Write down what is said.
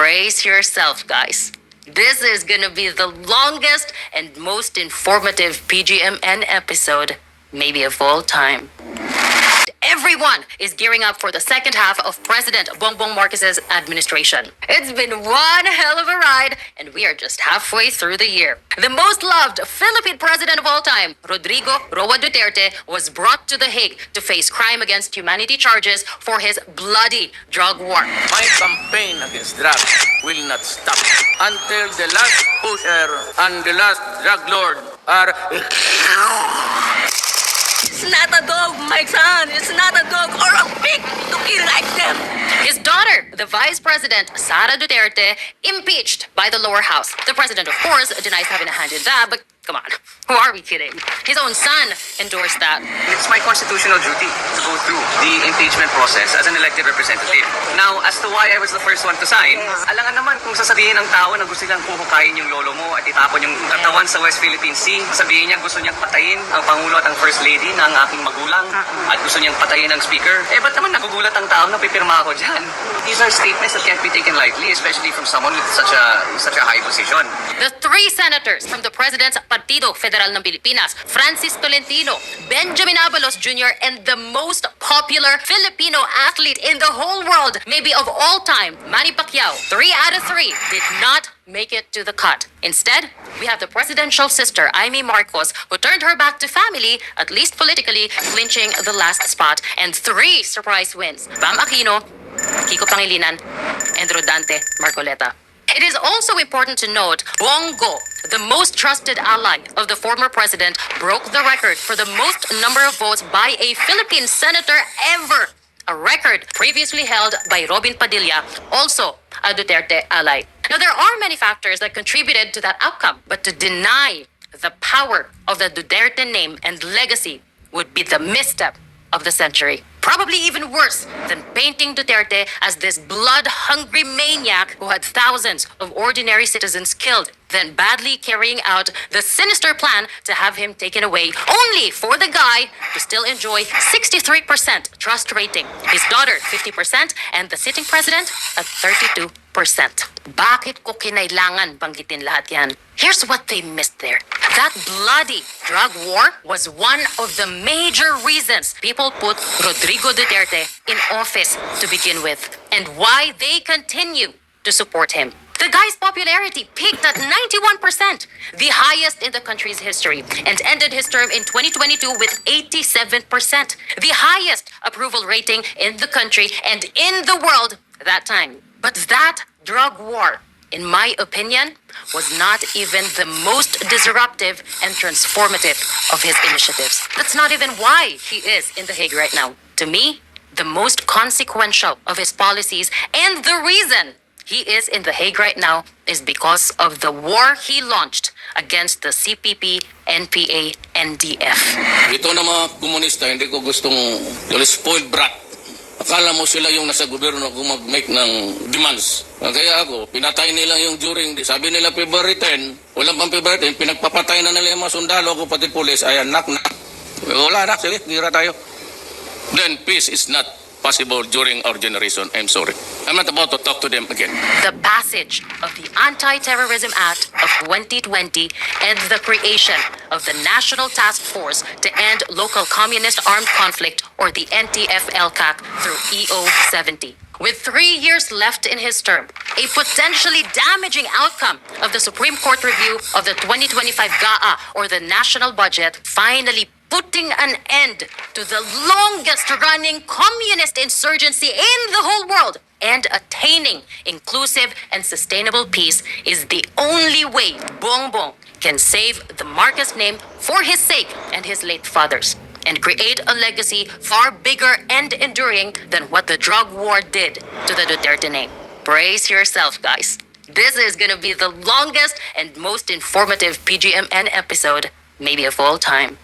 Brace yourself, guys. This is gonna be the longest and most informative PGMN episode, maybe of all time. Everyone is gearing up for the second half of President Bong Bong Marcus's administration. It's been one hell of a ride, and we are just halfway through the year. The most loved Philippine president of all time, Rodrigo Roa Duterte, was brought to The Hague to face crime against humanity charges for his bloody drug war. My campaign against drugs will not stop until the last pusher and the last drug lord are... It's not a dog, my son. It's not a dog or a pig to kill like them. His daughter, the Vice President Sara Duterte, impeached by the lower house. The president, of course, denies having a hand in that, but come on, who are we kidding? His own son endorsed that. It's my constitutional duty to go through the impeachment process as an elected representative. Now, as to why I was the first one to sign, alangan naman kung sasabihin ng tao na gusto nilang kuhukayin yung lolo mo at itapon yung katawan sa West Philippine Sea, sabihin niya gusto niyang patayin ang Pangulo at ang First Lady ng aking magulang at gusto niyang patayin ang Speaker, ba't naman nagugulat ang tao na pipirma ako dyan? These are statements that can't be taken lightly, especially from someone with such a high position. The three senators from the President's Partido Federal ng Pilipinas, Francis Tolentino, Benjamin Abalos Jr., and the most popular Filipino athlete in the whole world, maybe of all time, Manny Pacquiao, 3 out of 3 did not make it to the cut. Instead, we have the presidential sister, Amy Marcos, who turned her back to family, at least politically, clinching the last spot, and 3 surprise wins, Bam Aquino, Kiko Pangilinan, and Rodante Marcoleta. It is also important to note, Bongo, the most trusted ally of the former president, broke the record for the most number of votes by a Philippine senator ever, a record previously held by Robin Padilla, also a Duterte ally. Now, there are many factors that contributed to that outcome, but to deny the power of the Duterte name and legacy would be the misstep of the century. Probably even worse than painting Duterte as this blood-hungry maniac who had thousands of ordinary citizens killed, then badly carrying out the sinister plan to have him taken away, only for the guy to still enjoy 63% trust rating, his daughter 50%, and the sitting president at 32%. Bakit ko kinailangan banggitin lahat yan? Here's what they missed there. That bloody drug war was one of the major reasons people put Rodrigo Duterte in office to begin with, and why they continue to support him. The guy's popularity peaked at 91%, the highest in the country's history, and ended his term in 2022 with 87%, the highest approval rating in the country and in the world that time. But that drug war, in my opinion, was not even the most disruptive and transformative of his initiatives. That's not even why he is in The Hague right now. To me, the most consequential of his policies and the reason he is in The Hague right now is because of the war he launched against the CPP, NPA, NDF. Ito na mga komunista, hindi ko gustong spoiled brat. Akala mo sila yung nasa gobyerno kung mag-make ng demands. Kaya ako, pinatay nila yung during, sabi nila February 10, walang pang February 10, pinagpapatay na nila yung mga sundalo ko pati pulis, ayan, knock. Wala na, sige, gira tayo. Then peace is not possible during our generation. I'm sorry. I'm not about to talk to them again. The passage of the Anti-Terrorism Act of 2020 and the creation of the National Task Force to End Local Communist Armed Conflict, or the NTF-LCAC, through EO70. With 3 years left in his term, a potentially damaging outcome of the Supreme Court review of the 2025 GAA, or the national budget, finally putting an end to the longest-running communist insurgency in the whole world, and attaining inclusive and sustainable peace is the only way Bong Bong can save the Marcus name for his sake and his late father's, and create a legacy far bigger and enduring than what the drug war did to the Duterte name. Brace yourself, guys. This is gonna be the longest and most informative PGMN episode, maybe of all time.